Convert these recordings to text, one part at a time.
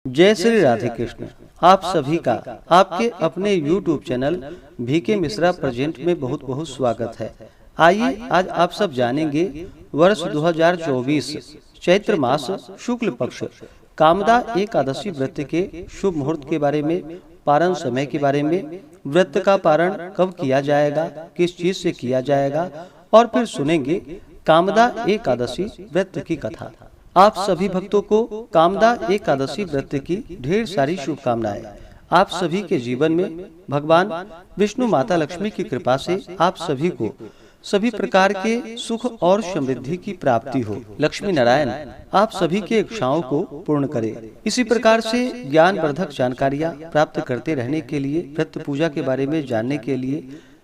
जय श्री राधे कृष्ण। आप सभी का आपके अपने YouTube channel VK Mishra present में बहुत बहुत स्वागत है। आइए आज आप सब जानेंगे वर्ष 2024 चैत्र मास शुक्ल पक्ष कामदा एकादशी व्रत के शुभ मुहूर्त के बारे में, पारण समय के बारे में, व्रत का पारण कब किया जाएगा, किस चीज से किया जाएगा, और फिर सुनेंगे कामदा एकादशी व्रत की कथा। आप सभी भक्तों को कामदा एकादशी व्रत की ढेर सारी शुभकामनाएं। आप सभी के जीवन में भगवान विष्णु माता लक्ष्मी की कृपा से आप सभी को सभी प्रकार के सुख और समृद्धि की प्राप्ति हो। लक्ष्मी नारायण आप सभी के इच्छाओं को पूर्ण करे। इसी प्रकार से ज्ञानवर्धक जानकारियाँ प्राप्त करते रहने के लिए, व्रत पूजा के बारे में जानने के लिए,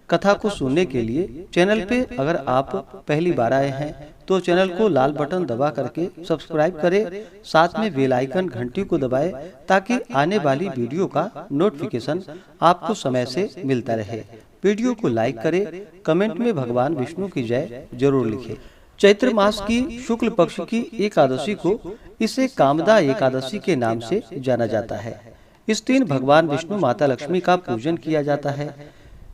कथा को सुनने के लिए चैनल पे अगर आप पहली बार आए हैं तो चैनल को लाल बटन दबा करके सब्सक्राइब करें, साथ में बेल आइकन घंटी को दबाएं ताकि आने वाली वीडियो का नोटिफिकेशन आपको समय से मिलता रहे। वीडियो को लाइक करें, कमेंट में भगवान विष्णु की जय जरूर लिखें। चैत्र मास की शुक्ल पक्ष की एकादशी को इसे कामदा एकादशी के नाम से जाना जाता है। इस दिन भगवान विष्णु माता लक्ष्मी का पूजन किया जाता है।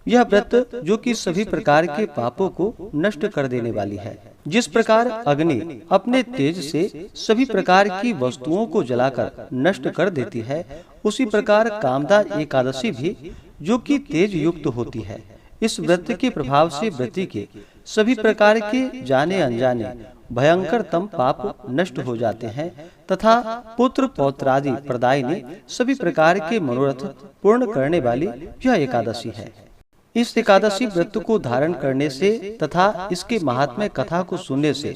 यह व्रत जो कि सभी प्रकार के पापों को नष्ट कर देने वाली है। जिस प्रकार अग्नि अपने तेज से सभी प्रकार की वस्तुओं को जलाकर नष्ट कर देती है, उसी प्रकार कामदा एकादशी भी जो कि तेज युक्त होती है। इस व्रत के प्रभाव से व्रती के सभी प्रकार के जाने अनजाने भयंकर तम पाप नष्ट हो जाते हैं तथा पुत्र पौत्रादि प्रदायिनी सभी प्रकार के मनोरथ पूर्ण करने वाली यह एकादशी है। इस एकादशी व्रत को धारण करने से तथा इसके महात्म्य कथा को सुनने से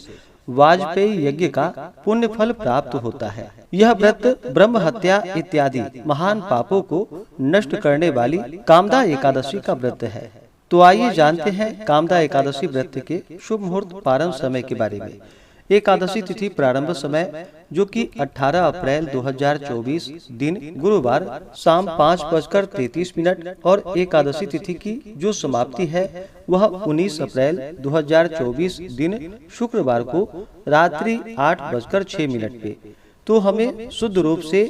वाजपेयी यज्ञ का पुण्य फल प्राप्त होता है। यह व्रत ब्रह्म हत्या इत्यादि महान पापों को नष्ट करने वाली कामदा एकादशी का व्रत है। तो आइए जानते हैं कामदा एकादशी व्रत के शुभ मुहूर्त पारण समय के बारे में। एकादशी तिथि प्रारंभ समय जो कि 18 अप्रैल 2024 दिन गुरुवार शाम 5:33 और एकादशी तिथि की जो समाप्ति है वह 19 अप्रैल 2024 दिन शुक्रवार को रात्रि 8:06 पे। तो हमें शुद्ध रूप से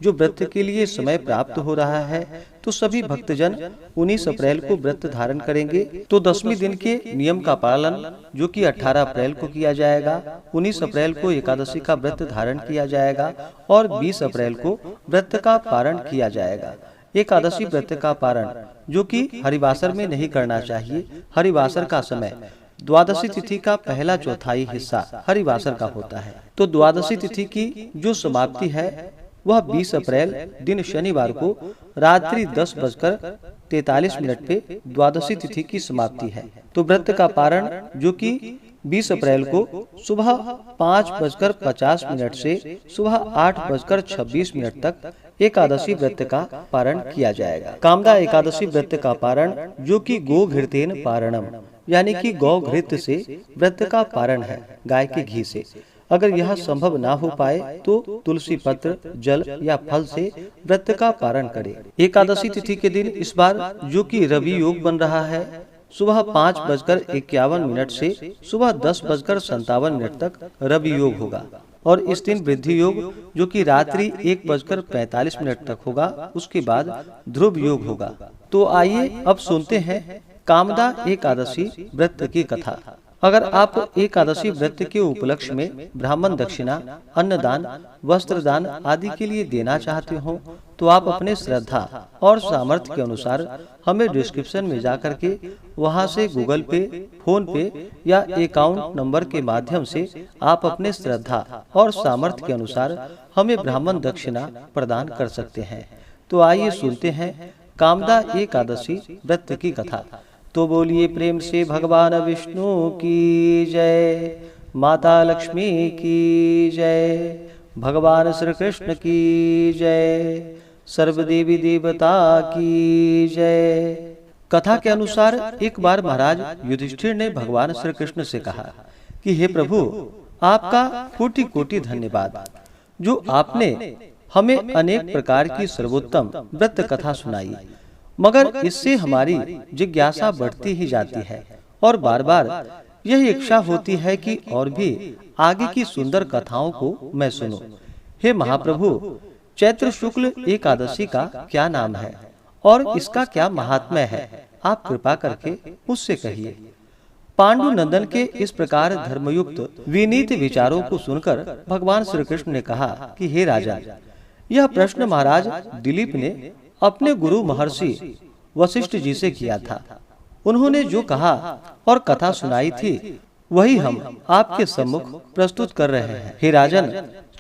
जो व्रत के लिए समय प्राप्त हो रहा है, तो सभी भक्तजन 19 अप्रैल को व्रत धारण करेंगे। तो 10वें दिन के नियम का पालन जो कि 18 अप्रैल को किया जाएगा, 19 अप्रैल को एकादशी का व्रत धारण किया जाएगा और 20 अप्रैल को व्रत का पारण किया जाएगा। एकादशी व्रत का पारण जो कि हरिवासर में नहीं करना चाहिए। हरिवासर का समय द्वादशी तिथि का पहला चौथाई हिस्सा हरिवासर का होता है। तो द्वादशी तिथि की जो समाप्ति है वह 20 अप्रैल दिन शनिवार को रात्रि 10:43 पे द्वादशी तिथि की समाप्ति है। तो व्रत का पारण जो कि 20 अप्रैल को सुबह 5:50 से सुबह 8:26 तक एकादशी व्रत का पारण किया जाएगा। कामदा एकादशी व्रत का पारण जो कि गो घृतेन पारणम यानी कि गौ घृत से व्रत का पारण है, गाय के घी से। अगर यह संभव ना हो पाए तो तुलसी पत्र, जल या फल से व्रत का पारण करें। एकादशी तिथि के दिन इस बार जो कि रवि योग बन रहा है, सुबह 5:51 से सुबह 10:57 तक रवि योग होगा और इस दिन वृद्धि योग जो कि रात्रि 1:45 तक होगा। उसके बाद ध्रुव योग होगा। तो आइए अब सुनते हैं कामदा एकादशी व्रत की कथा। अगर आप एकादशी व्रत के उपलक्ष्य में ब्राह्मण दक्षिणा, अन्नदान, वस्त्रदान आदि के लिए देना चाहते हो तो आप अपने श्रद्धा और सामर्थ्य के अनुसार हमें डिस्क्रिप्शन में जाकर के वहां से गूगल पे, फोन पे या अकाउंट नंबर के माध्यम से आप अपने श्रद्धा और सामर्थ्य के अनुसार हमें ब्राह्मण दक्षिणा प्रदान कर सकते हैं। तो आइए सुनते हैं कामदा एकादशी व्रत की कथा। तो बोलिए प्रेम से भगवान विष्णु की जय, माता लक्ष्मी की जय, भगवान श्री कृष्ण की जय, सर्वदेवी देवता की जय। कथा के अनुसार एक बार महाराज युधिष्ठिर ने भगवान श्री कृष्ण से कहा कि हे प्रभु, आपका कोटि कोटि धन्यवाद जो आपने हमें अनेक प्रकार की सर्वोत्तम व्रत कथा सुनाई, मगर इससे हमारी जिज्ञासा बढ़ती ही जाती है और बार बार यह इच्छा होती है कि और भी आगे की सुंदर कथाओं को मैं सुनूं। हे महाप्रभु, चैत्र शुक्ल एकादशी का क्या नाम है और इसका क्या महात्म्य है, आप कृपा करके मुझसे कहिए। पांडु नंदन के इस प्रकार धर्मयुक्त विनीत विचारों को सुनकर भगवान श्री कृष्ण ने कहा कि हे राजा, यह प्रश्न महाराज दिलीप ने अपने गुरु महर्षि वशिष्ठ जी से किया था। उन्होंने जो कहा और कथा सुनाई थी वही हम आपके सम्मुख प्रस्तुत कर रहे हैं। हे राजन,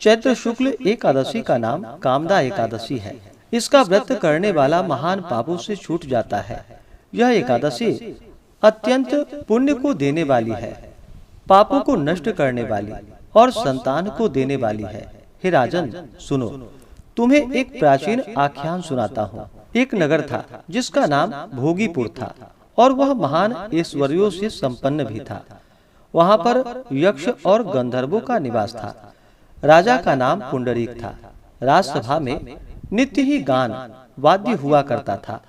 चैत्र शुक्ल एकादशी का नाम कामदा एकादशी है। इसका व्रत करने वाला महान पापों से छूट जाता है। यह एकादशी अत्यंत पुण्य को देने वाली है, पापों को नष्ट करने वाली और संतान को देने वाली है। हे राजन सुनो, तुम्हें एक प्राचीन आख्यान सुनाता हूँ। एक नगर था जिसका नाम भोगीपुर था और वह महान ऐश्वर्यों से संपन्न भी था। वहाँ पर यक्ष और गंधर्वों का निवास था। राजा का नाम पुंडरीक था। राजसभा में नित्य ही गान वाद्य हुआ करता था।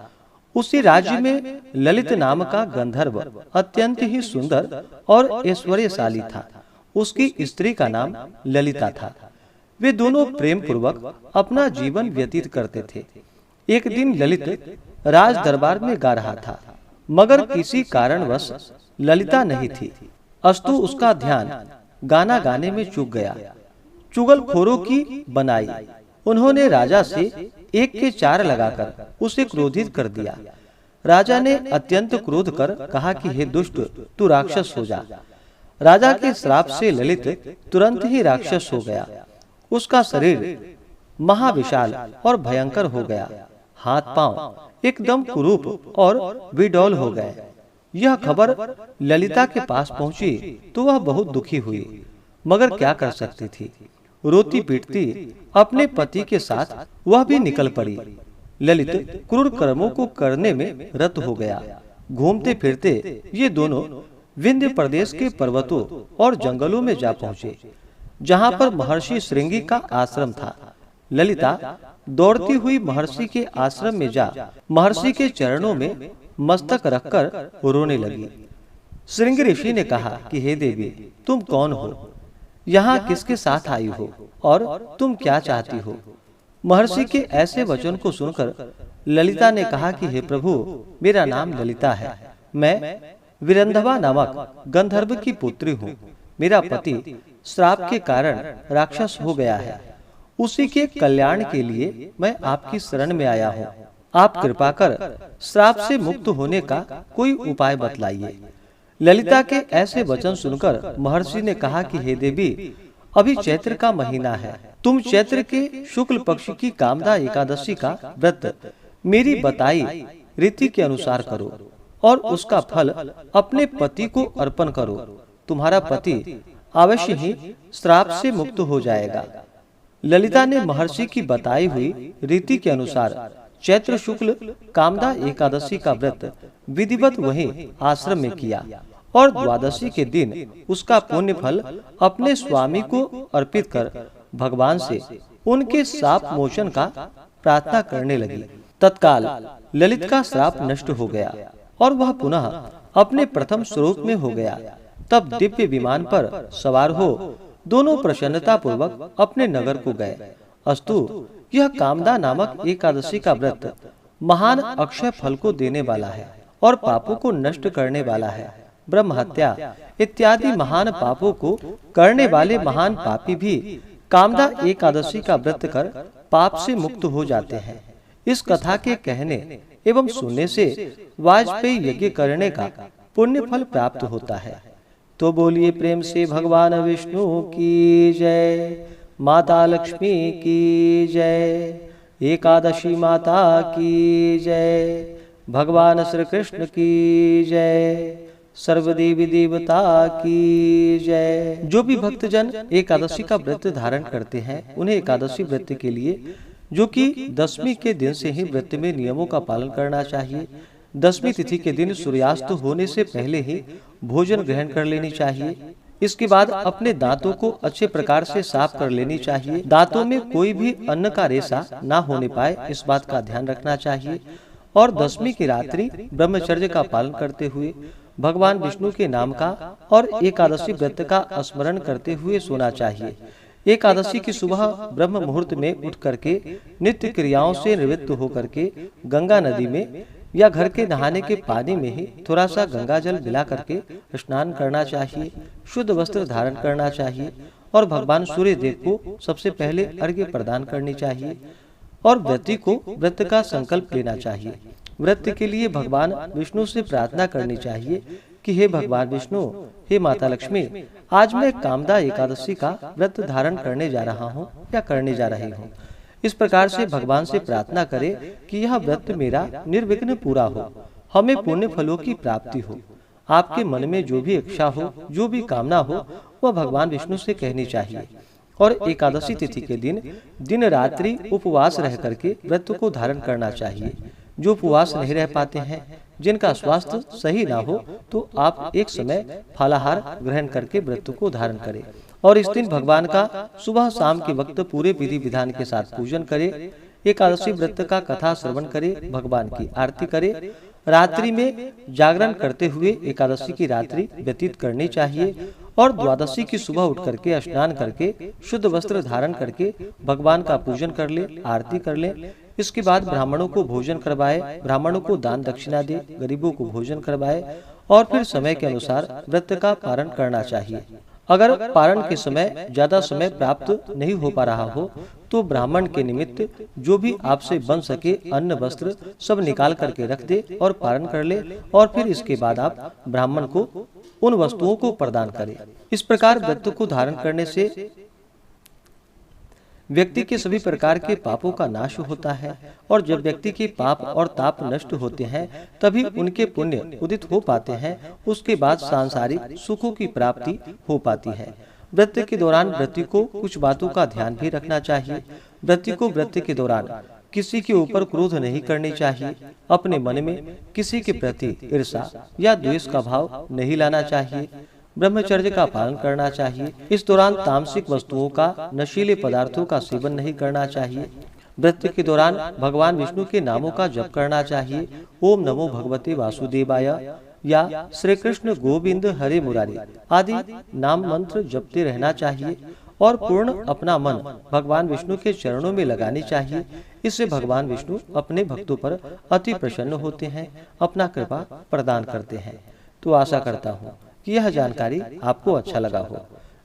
उसी राज्य में ललित नाम का गंधर्व अत्यंत ही सुंदर और ऐश्वर्यशाली था। उसकी स्त्री का नाम ललिता था। वे दोनों प्रेम पूर्वक अपना जीवन व्यतीत करते थे। एक दिन ललित राज दरबार में गा रहा था, मगर किसी कारणवश ललिता नहीं थी। अस्तु उसका ध्यान गाना गाने में चूक गया। चुगलखोरों की बनाई उन्होंने राजा से एक के चार लगाकर उसे क्रोधित कर दिया। राजा ने अत्यंत क्रोध कर कहा कि हे दुष्ट, तू राक्षस हो जा। राजा के श्राप से ललित तुरंत ही राक्षस हो गया। उसका शरीर महाविशाल और भयंकर हो गया। हाथ पांव एकदम कुरूप और विडौल हो गए। यह खबर ललिता के पास पहुंची तो वह बहुत दुखी हुई, मगर क्या कर सकती थी। रोती पीटती अपने पति के साथ वह भी निकल पड़ी। ललित क्रूर कर्मों को करने में रत हो गया। घूमते फिरते ये दोनों विंध्य प्रदेश के पर्वतों और जंगलों में जा पहुँचे, जहाँ पर महर्षि श्रृंगी का आश्रम था। ललिता दौड़ती हुई महर्षि के आश्रम में जा महर्षि के चरणों में मस्तक रखकर रोने लगी। श्रृंगी ऋषि ने कहा कि हे देवी, तुम कौन हो, यहाँ किसके साथ आई हो और तुम क्या चाहती हो। महर्षि के ऐसे वचन को सुनकर ललिता ने कहा कि हे प्रभु, मेरा नाम ललिता है। मैं विरंधवा नामक गंधर्व की पुत्री हूँ। मेरा पति श्राप के कारण राक्षस हो गया है। उसी के कल्याण के लिए मैं आपकी शरण में आया हूँ। आप कृपा कर श्राप से मुक्त होने का कोई उपाय बतलाइए। ललिता के ऐसे वचन सुनकर महर्षि ने कहा कि हे देवी, अभी चैत्र का महीना है। तुम चैत्र के शुक्ल पक्ष की कामदा एकादशी का व्रत मेरी बताई रीति के अनुसार करो और उसका फल अपने पति को अर्पण करो। तुम्हारा पति अवश्य ही श्राप से मुक्त हो जाएगा। ललिता ने महर्षि की बताई हुई रीति के अनुसार चैत्र शुक्ल कामदा एकादशी का व्रत विधिवत वहीं आश्रम में किया और द्वादशी के दिन उसका पुण्य फल अपने स्वामी को अर्पित कर भगवान से उनके श्राप मोचन का प्रार्थना करने लगी। तत्काल ललित का श्राप नष्ट हो गया और वह पुनः अपने प्रथम स्वरूप में हो गया। तब दिव्य विमान पर सवार हो दोनों प्रसन्नता पूर्वक अपने नगर को गए। अस्तु यह कामदा नामक एकादशी का व्रत महान अक्षय फल को देने वाला है और पापों को नष्ट करने वाला है। ब्रह्म हत्या इत्यादि महान पापों को करने वाले महान पापी भी कामदा एकादशी का व्रत कर पाप से मुक्त हो जाते हैं। इस कथा के कहने एवं सुनने से वाजपेयी यज्ञ करने का पुण्य फल प्राप्त होता है। तो बोलिए प्रेम से भगवान विष्णु की जय, माता लक्ष्मी की जय, एकादशी माता की जय, भगवान श्री कृष्ण की जय, सर्वदेवी देवता की जय। जो भी भक्तजन एकादशी का व्रत धारण करते हैं, उन्हें एकादशी व्रत के लिए, जो कि दशमी के दिन से ही व्रत में नियमों का पालन करना चाहिए। दशमी तिथि के दिन सूर्यास्त होने से पहले ही भोजन ग्रहण कर लेनी चाहिए। इसके बाद अपने दांतों को अच्छे प्रकार से साफ कर लेनी चाहिए। दांतों में कोई भी अन्न का रेशा ना होने पाए, इस बात का ध्यान रखना चाहिए। और दशमी की रात्रि ब्रह्मचर्य का पालन करते हुए भगवान विष्णु के नाम का और एकादशी व्रत का स्मरण करते हुए सोना चाहिए। एकादशी की सुबह ब्रह्म मुहूर्त में उठ करके नित्य क्रियाओं से निवृत्त होकर के गंगा नदी में या घर के नहाने के पानी में ही थोड़ा सा गंगा जल मिला करके स्नान करना चाहिए। शुद्ध वस्त्र धारण करना चाहिए और भगवान सूर्य देव को सबसे पहले अर्घ्य प्रदान करनी चाहिए और व्रती को व्रत का संकल्प लेना चाहिए। व्रत के लिए भगवान विष्णु से प्रार्थना करनी चाहिए कि हे भगवान विष्णु, हे माता लक्ष्मी, आज मैं कामदा एकादशी का व्रत धारण करने जा रहा हूँ या करने जा रही हूँ। इस प्रकार से भगवान से प्रार्थना करें कि यह व्रत मेरा निर्विघ्न पूरा हो, हमें पुण्य फलों की प्राप्ति हो। आपके मन में जो भी इच्छा हो, जो भी कामना हो, वह भगवान विष्णु से कहनी चाहिए। और एकादशी तिथि के दिन रात्रि उपवास रह करके व्रत को धारण करना चाहिए। जो उपवास नहीं रह पाते हैं, जिनका स्वास्थ्य सही ना हो, तो आप एक समय फलाहार ग्रहण करके व्रत को धारण करें और इस दिन भगवान का सुबह शाम के वक्त पूरे विधि विधान के साथ पूजन करें। एकादशी व्रत का कथा श्रवण करें, भगवान की आरती करें। रात्रि में जागरण करते हुए एकादशी की रात्रि व्यतीत करनी चाहिए और द्वादशी की सुबह उठ करके स्नान करके शुद्ध वस्त्र धारण करके भगवान का पूजन कर ले, आरती कर ले। इसके बाद ब्राह्मणों को भोजन करवाए, ब्राह्मणों को दान दक्षिणा दे, गरीबों को भोजन करवाए और फिर समय के अनुसार व्रत का पारण करना चाहिए। अगर पारण के समय ज्यादा समय प्राप्त नहीं हो पा रहा हो तो ब्राह्मण के निमित्त जो भी आपसे बन सके अन्न वस्त्र सब निकाल करके रख दे और पारण कर ले और फिर इसके बाद आप ब्राह्मण को उन वस्तुओं को प्रदान करें। इस प्रकार व्रत को धारण करने से व्यक्ति के सभी प्रकार के पापों का नाश होता है और जब व्यक्ति के पाप और ताप नष्ट होते हैं तभी उनके पुण्य उदित हो पाते हैं। उसके बाद सांसारिक सुखों की प्राप्ति हो पाती है। व्रत के दौरान व्रती को कुछ बातों का ध्यान भी रखना चाहिए। व्रती को व्रत के दौरान किसी के ऊपर क्रोध नहीं करनी चाहिए। अपने मन में किसी के प्रति ईर्ष्या या द्वेष का भाव नहीं लाना चाहिए। ब्रह्मचर्य का पालन करना चाहिए। इस दौरान तामसिक वस्तुओं का, नशीले पदार्थों का सेवन नहीं करना चाहिए। व्रत के दौरान भगवान विष्णु के नामों का जप करना चाहिए। ओम नमो भगवते वासुदेवाय या श्री कृष्ण गोविंद हरे मुरारी आदि नाम मंत्र जपते रहना चाहिए और पूर्ण अपना मन भगवान विष्णु के चरणों में लगानी चाहिए। इससे भगवान विष्णु अपने भक्तों पर अति प्रसन्न होते हैं, अपना कृपा प्रदान करते हैं। तो आशा करता हूँ कि यह जानकारी आपको अच्छा लगा हो।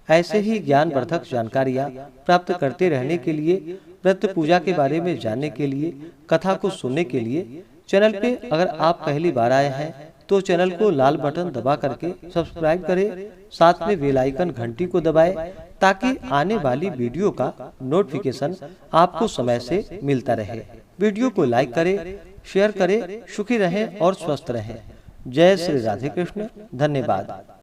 ऐसे ही ज्ञानवर्धक जानकारियाँ प्राप्त करते रहने के लिए, व्रत पूजा के बारे में जानने के लिए, कथा को सुनने के लिए चैनल पे अगर आप पहली बार आए हैं तो चैनल को लाल बटन दबा करके सब्सक्राइब करें, साथ में बेल आइकन घंटी को दबाएं ताकि आने वाली वीडियो का नोटिफिकेशन आपको समय से मिलता रहे। वीडियो को लाइक करें, शेयर करें। सुखी रहें और स्वस्थ रहें। जय श्री राधे कृष्ण। धन्यवाद।